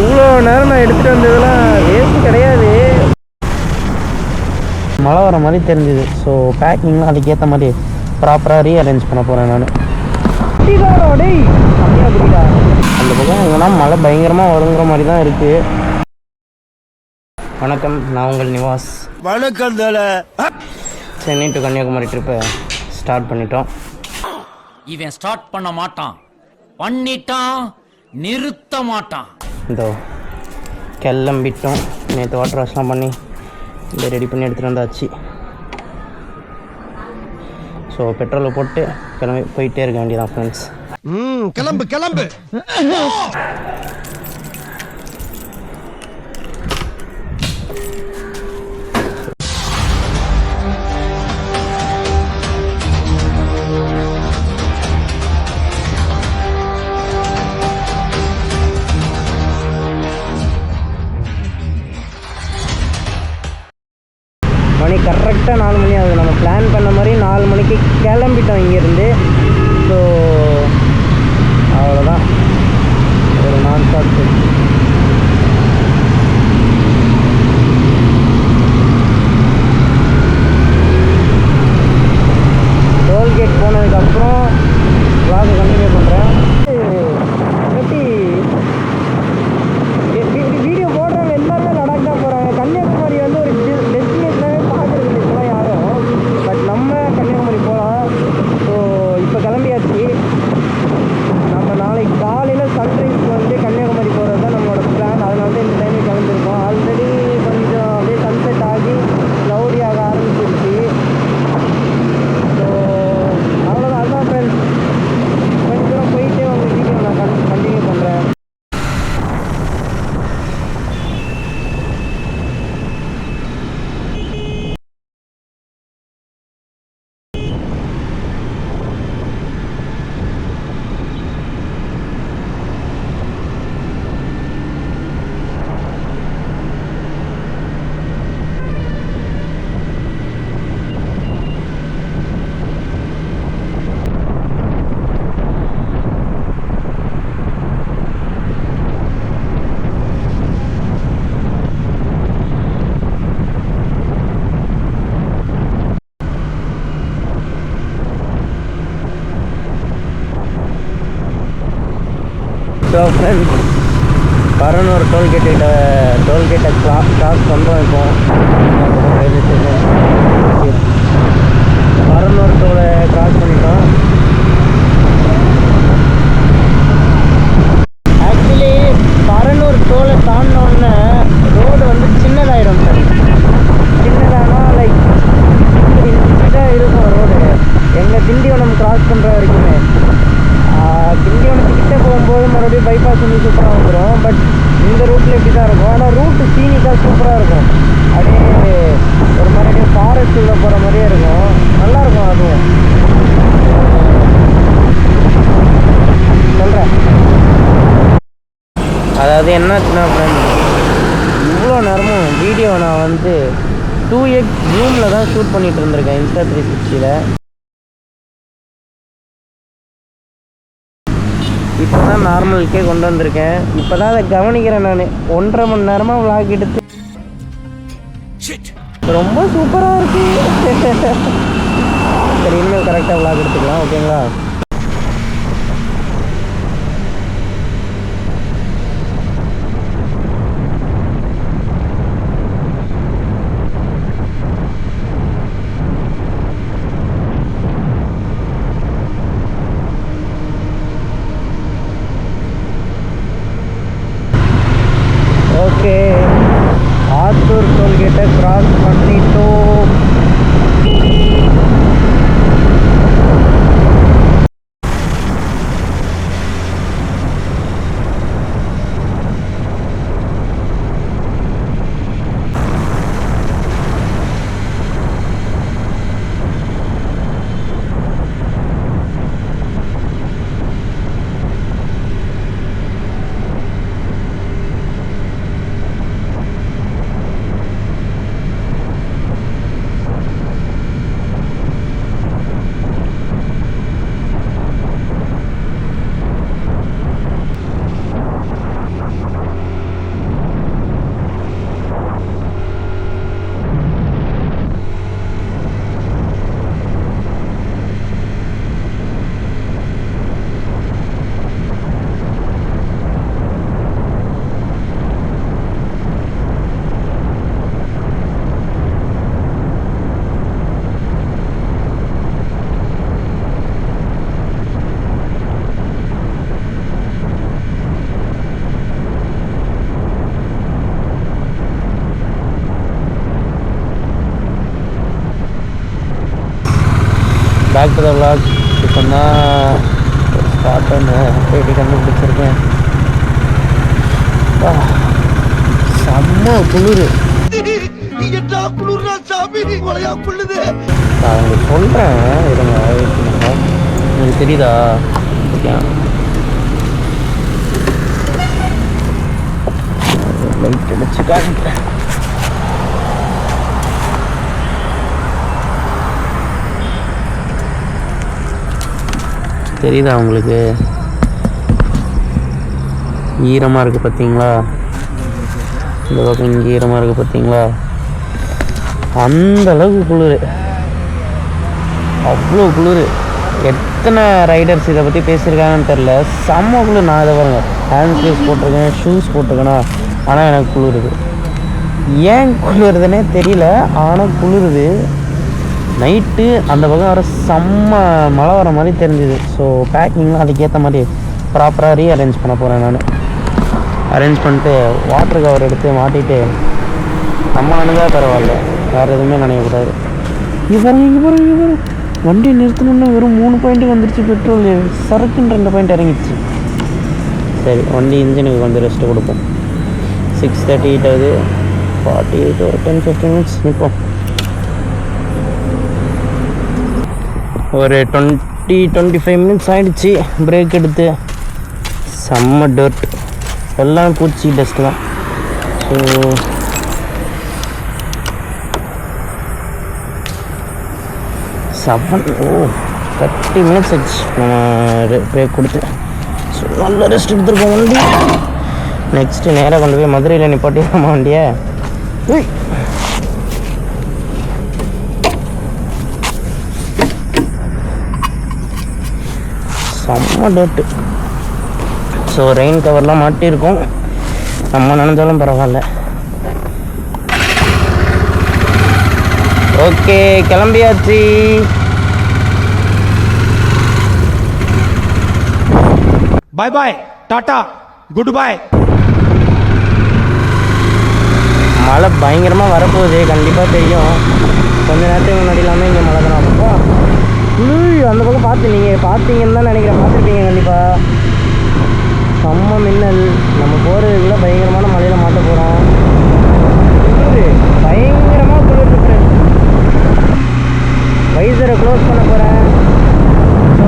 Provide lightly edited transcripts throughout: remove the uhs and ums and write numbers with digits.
இவ்வளோ நேரம் நான் எடுத்துகிட்டு வந்ததெல்லாம் வேஸ்ட் கிடையாது. மழை வர மாதிரி தெரிஞ்சுது. ஸோ பேக்கிங்லாம் அதுக்கேற்ற மாதிரி ப்ராப்பராக ரீஅரேஞ்ச் பண்ண போகிறேன் நான். அந்த பக்கம் எங்கன்னா மழை பயங்கரமாக வருங்கிற மாதிரி தான் இருக்குது. வணக்கம், நான் உங்கள் நிவாஸ். வணக்கம். சென்னை டு கன்னியாகுமரி ட்ரிப்பை ஸ்டார்ட் பண்ணிட்டோம். இவன் ஸ்டார்ட் பண்ண மாட்டான், பண்ணிட்டான் நிறுத்த மாட்டான். இதோ கிளம்பிட்டோம். நேற்று வாட்டர் வாஷ்லாம் பண்ணி இதை ரெடி பண்ணி எடுத்துகிட்டு வந்தாச்சு. ஸோ பெட்ரோலை போட்டு கிளம்பி போயிட்டே இருக்க வேண்டியதான் ஃப்ரெண்ட்ஸ். கிளம்பு கிளம்பு. மணி கரெக்டாக 4 மணி ஆகுது. நம்ம பிளான் பண்ண மாதிரி 4 மணிக்கு கிளம்பிட்டோம் இங்கேருந்து. ஸோ அவ்வளோதான், ஒரு நான் ஸ்டாப். டோல்கேட் போனதுக்கப்புறம் vlog கண்டினியூ பண்ணுறேன். வீடியோ போடுறவங்க எல்லாருமே லடாக் தான் போகிறாங்க. கன்னியாகுமரி வந்து ஒரு டெஸ்டினேஷனாகவே பார்க்குறது இல்லை இப்போலாம் யாரும். பட் நம்ம கன்னியாகுமரி போகலாம். ஸோ இப்போ கிளம்பியாச்சு. நம்ம நாளைக்கு காலையில் சன்ரைஸ்க்கு வந்து கன்னியாகுமரி போகிறது தான் நம்மளோட பிளான். அதனால தான் இந்த டைமில் கிளம்பியிருக்கோம். ஆல்ரெடி கொஞ்சம் அப்படியே சன்செட் ஆகி க்ளௌடி ஆக ஆரம்பிச்சிருச்சு. ஸோ அவ்வளோதான். அதுதான் ஃப்ரெண்ட்ஸ், கொஞ்சம் தூரம் போயிட்டே உங்கள் வீடியோ நான் கண்டினியூ பண்ணுறேன். ஸோ ஃப்ரெண்ட்ஸ், பரனூர் டோல்கேட்டை கிராஸ் பண்ணுறோம். இப்போ ரயில்வே ஸ்டேஷன் பரனூர் டோலை கிராஸ் பண்ணிட்டோம். ஆக்சுவலி பரனூர் டோலை தாண்டினோடனே ரோடு வந்து சின்னதாயிடும் சார். சின்னதானா லைக் இதாக இருக்கும் ரோடு. எங்கள் திண்டிவனம் கிராஸ் பண்ணுற வரைக்குமே திண்டிவனத்துக்கிட்ட போகும்போது மறுபடியும் பைபாஸ் வந்து சூப்பராக வந்துடும். பட் இந்த ரூட்டில் இப்படி தான் இருக்கும். ஆனால் ரூட்டு சீனிக்காக சூப்பராக இருக்கும். அப்படியே ஒரு மாதிரி ஃபாரஸ்ட் உள்ள போகிற மாதிரியே இருக்கும். நல்லாயிருக்கும். அதுவும் சொல்கிறேன். அதாவது என்னாச்சுன்னா ஃப்ரெண்ட், இவ்வளோ நேரமும் வீடியோ நான் வந்து 2x ஜூமில் தான் ஷூட் பண்ணிகிட்டு இருந்திருக்கேன் Insta360. இப்போ தான் நார்மலுக்கே கொண்டு வந்திருக்கேன். இப்போ தான் அதை கவனிக்கிறேன் நான். 1.5 மணி நேரமாக vlog எடுத்து ரொம்ப சூப்பராக இருக்குது. சரி, இனிமேல் கரெக்டாக vlog எடுத்துக்கலாம். ஓகேங்களா? ஓகே, ஆத்தூர் டோல்கேட்டை கிராஸ் பண்ணிட்டோம். To the vlog. இப்போ தான் ஒரு ஸ்பாட் ஒன்று தேடி கண்டுபிடிச்சிருக்கேன். செம்ம குளிர். நான் உங்களுக்கு சொல்கிறேன் இருங்க, உங்களுக்கு தெரியுதா? ஓகே, லைட் அடிச்சு காட்டுறேன். தெரியுதா உங்களுக்கு? ஈரமாக இருக்குது பார்த்தீங்களா? இந்த பக்கம் இங்கே ஈரமாக இருக்குது பார்த்தீங்களா? அந்த அளவுக்கு குளிர், அவ்வளோ குளிர். எத்தனை ரைடர்ஸ் இதை பற்றி பேசியிருக்காங்கன்னு தெரில. செம்ம குளிர். நான் இதை பாருங்க, ஹேண்ட் ஸ்லீவ்ஸ் போட்டிருக்கேன், ஷூஸ் போட்டிருக்கேனா, ஆனால் எனக்கு குளிருது. ஏன் குளிருதுன்னே தெரியல, ஆனால் குளிருது. நைட்டு அந்த பக்கம் வர செம்ம மழை வர மாதிரி தெரிஞ்சுது. ஸோ பேக்கிங்லாம் அதுக்கேற்ற மாதிரி ப்ராப்பராக ரீஅரேஞ்ச் பண்ண போகிறேன். நான் அரேஞ்ச் பண்ணிட்டு வாட்டர் கவர் எடுத்து மாட்டிட்டு நம்ம அணுகா பரவாயில்ல, வேறு எதுவுமே நினைக்கக்கூடாது. இங்கே வண்டி நிறுத்தணுன்னா வெறும் 3 பாயிண்ட்டுக்கு வந்துருச்சு பெட்ரோல். சரக்குன்னு 2 பாயிண்ட் இறங்கிடுச்சு. சரி, வண்டி இன்ஜினுக்கு வந்து ரெஸ்ட்டு கொடுப்போம். 6:38 ஆகுது. 48 ஒரு 10-15 மினிட்ஸ் நிற்போம். ஒரு 20-25 மினிட்ஸ் ஆகிடுச்சு பிரேக் எடுத்து. செம்ம டர்ட், எல்லாம் பூச்சி டஸ்ட்டு தான். ஸோ 30 மினிட்ஸ் ஆச்சு நம்ம பிரேக் கொடுத்து. ஸோ நல்ல ரெஸ்ட் எடுத்துருக்கோம் வண்டி. நெக்ஸ்ட்டு நேராக கொண்டு போய் மதுரையில் நிப்பாட்டி நம்ம வண்டியை செம்ம டர்ட்டு. ஸோ ரெயின் கவர்லாம் மாட்டியிருக்கோம், நம்ம நினைஞ்சாலும் பரவாயில்ல. ஓகே, கிளம்பியாச்சு. பாய் பாய், டாட்டா, குட் பாய். மழை பயங்கரமாக வரப்போகுது, கண்டிப்பாக தெரியும். கொஞ்ச நேரத்துக்கு முன்னாடி இல்லாமல் இங்கே மழை தான் அப்போ. அந்த பக்கம் நீங்கள் பார்த்தீங்கன்னு தான் நினைக்கிறேன், பார்த்துருப்பீங்க கண்டிப்பாக. செம்ம மின்னல். நம்ம போகிறதுக்குள்ள பயங்கரமான மழையில் மாட்ட போகிறோம். பயங்கரமாக குளிர் இருக்கு. வைசரை க்ளோஸ் பண்ண போகிறேன். ஸோ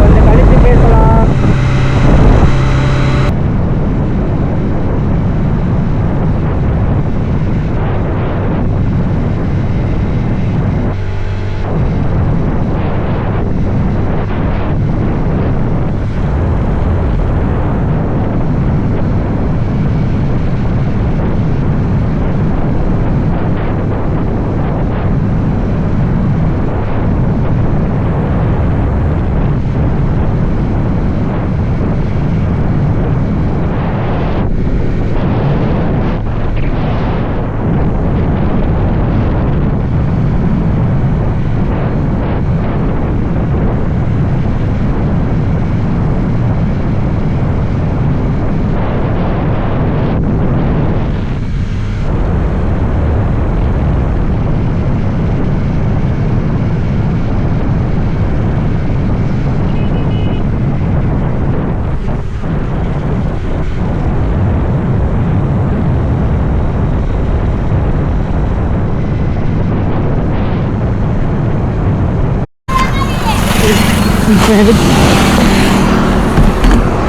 கொஞ்சம் கழித்து பேசலாம்.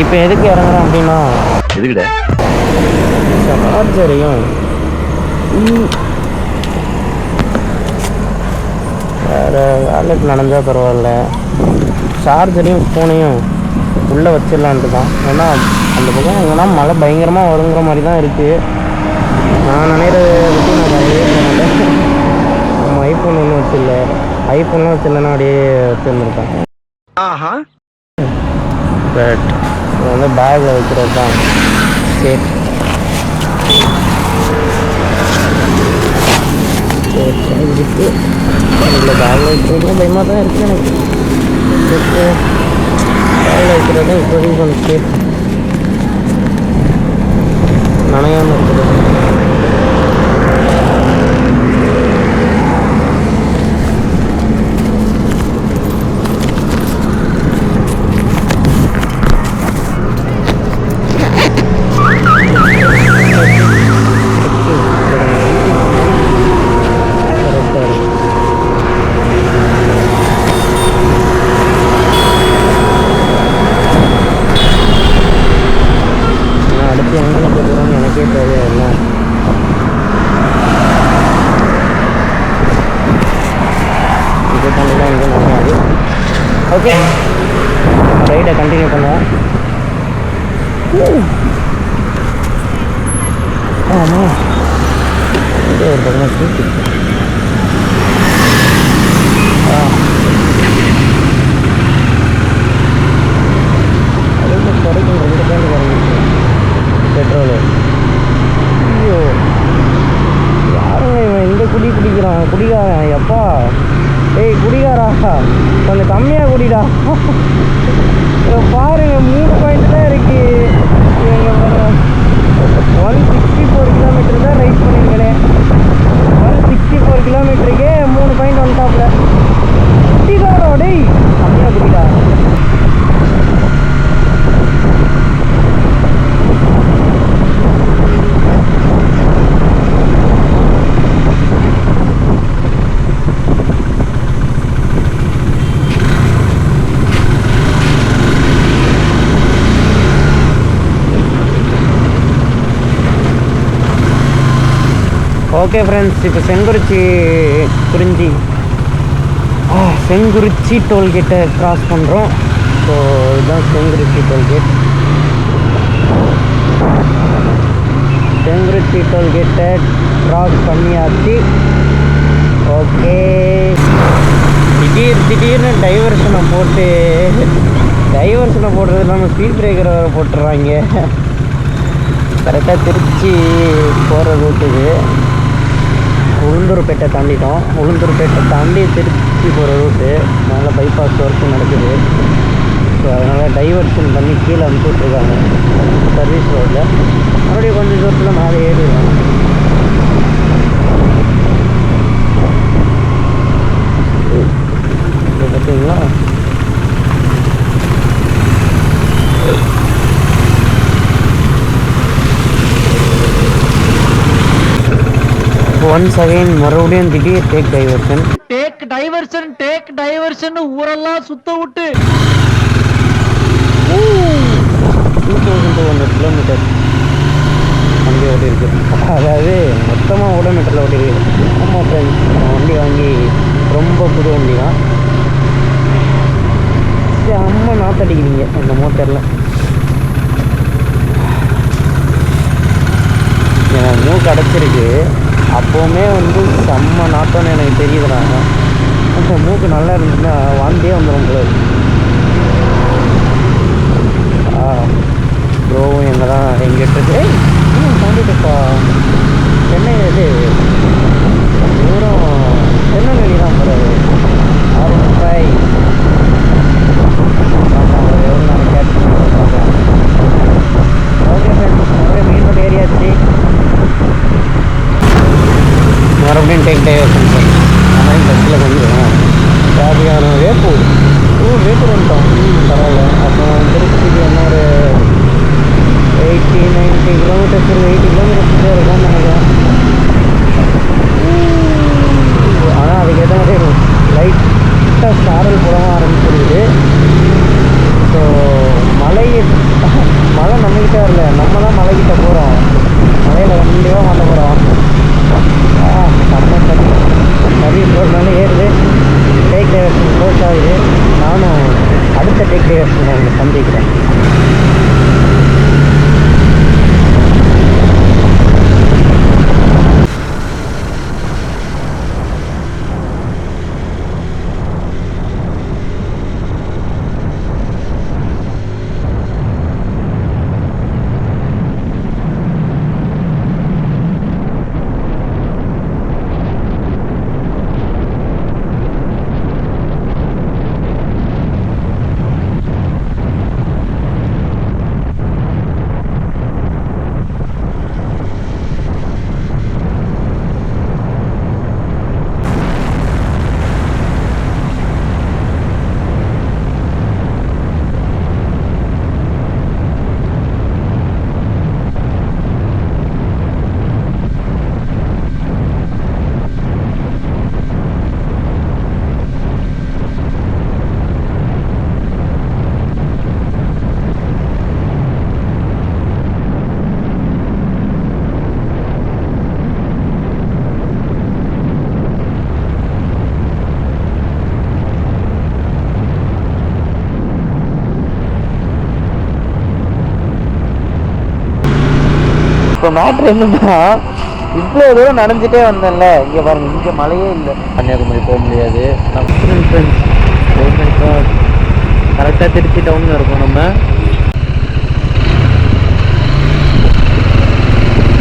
இப்போ எதுக்கு இறங்குறோம் அப்படின்னா, எதுக்குடா சார்ஜரையும் வேறு வேலைக்கு நடந்தால் பரவாயில்ல, சார்ஜரையும் ஃபோனையும் உள்ளே வச்சிடலான்ட்டு தான். ஏன்னா அந்த பக்கம் எங்கன்னா மழை பயங்கரமாக வருங்கிற மாதிரி தான் இருக்குது. நான் நினைக்கிறத பற்றி நான் நிறைய மாட்டேன். நம்ம ஐஃபோன் ஒன்றும் வச்சிடல, ஐஃபோன்லாம் வச்சிடலன்னா அப்படியே வச்சுருந்துருக்கேன். பட் இது வந்து பேக்கில் வைக்கிறது தான் சேஃப். இருக்குது இதில் பேக்கில் வைக்கிறதுக்கும் பயமாக தான் இருக்குது எனக்கு. பேக்கில் வைக்கிறது இப்போதைக்கு கொஞ்சம் சேஃப், நனையாமல் இருக்குது. எனக்கே தேவையில்லை. இது தண்ணிலாம் எதுவும் நனையாது. ஓகே, ரைடை கண்டினியூ பண்ணுவோம். ஆமாம், இது ஒரு பக்கமாக ஸ்வீட். அதுக்கு குறைக்கும் 2 பேண்ட் குறைஞ்சிச்சு பெட்ரோலு. ஐயோ, யாருங்க இவன் இந்த குடிக்கிறான்? குடிகாரன் எப்பா? ஏய் குடிகாரா, கொஞ்சம் கம்மியாக குடிடா. பாருங்க 3 பாயிண்ட் தான் இருக்கு. 164 கிலோமீட்டர் தான் ரைட் பண்ணியிருக்கேன். 164 கிலோமீட்டருக்கே 3 பாயிண்ட் வந்துட்டாப்புல. குடிகாரோ டேய், கம்மியாக குடிடா. ஓகே ஃப்ரெண்ட்ஸ், இப்போ செங்குறிச்சி டோல்கேட்டை க்ராஸ் பண்ணுறோம். ஸோ இதுதான் செங்குறிச்சி டோல்கேட். செங்குறிச்சி டோல்கேட்டை க்ராஸ் பண்ணியாச்சு. ஓகே, திடீர்னு டைவர்ஷனை போடுறது இல்லாமல் ஸ்பீட் பிரேக்கரை வேறு போட்டுடுறாங்க. கரெக்டாக திருச்சி போகிற ரூட்டுக்கு உளுந்தூர்பேட்டை தாண்டிட்டோம். உளுந்தூர்பேட்டை தாண்டி திருச்சி போகிற ரூட்டு மேலே பைபாஸ் ஒர்க்கு நடக்குது. ஸோ அதனால் டைவர்ஷன் பண்ணி கீழே அனுப்பிச்சுட்ருக்காங்க சர்வீஸ் ரோட்டில். மறுபடியும் கொஞ்சம் தூரத்தில் மேலே ஏறிடுவாங்க. இது பார்த்தீங்களா, ஒன்ஸ் அகைன் மறுபடியும் திடீர் டேக் டைவர்ஷன் ஊரெல்லாம் சுத்த விட்டு 2200 கிலோமீட்டர் வண்டி ஓடி இருக்கு. அதாவது மொத்தமாக ஓடோமீட்டரில் ஓடி இருக்கு. ஆமாம் ஃப்ரெண்ட்ஸ், வண்டி வாங்கி ரொம்ப புது வண்டி தான். அம்மா நாத்தடிக்கிறீங்க அந்த மோட்டரில். எனக்கு மூக்கு அடைச்சிருக்கு. அப்போவுமே செம்ம நாட்டம்னு எனக்கு தெரியுதுனாங்க. அந்த மூக்கு நல்லா இருந்துச்சுன்னா வாந்தியே வந்துடும் போல. ப்ரோவும் எங்கே தான் எங்கிட்ட தாண்டிட்டுப்பா. சென்னை இது தூரம் திருநெல்வேலி தான் போகிறாரு. 6 எவ்வளோ நாங்கள் கேட்டு பார்க்கலாம். ஓகே ஃப்ரெண்ட்ஸ், மீன் ஏரியாச்சு. மறுபடியும் டேக் டைவர்ஷன் பண்ணி ஆனால் பஸ்ஸில் கொஞ்சம் டிராஃபிக்கான வேப்பூர் வந்துட்டோம். பரவாயில்ல. அப்புறம் திருச்சிக்கு என்ன ஒரு 80-90 கிலோமீட்டர்ஸ் 80 கிலோமீட்டர்ஸ் இருக்கும்னு நினைக்கிறேன். ஆனால் அதுக்கேற்ற மாதிரி லைட்டாக சாரல் போடவும் ஆரம்பிச்சிருக்குது. ஸோ மழை நம்மகிட்ட வரல, நம்ம தான் மலைக்கிட்ட போகிறோம். மலையில் கண்டிப்பாக மாட்ட போகிறோம். சர்வீஸ் ரோட்னால ஏறுது. டேக் டைவர்ஷன் க்ளோஸ் ஆகுது. நானும் அடுத்த டேக் டைவர்ஷன் உங்களை சந்திக்கிறேன். இப்போ மேட்ரு என்னன்னா, இவ்வளோ தூரம் நடந்துகிட்டே வந்தேன்ல, இங்கே பாருங்க, இங்கே மழையே இல்லை. கன்னியாகுமரி போக முடியாது. கரெக்டாக திருச்சி டவுனில் இருக்கோம் நம்ம.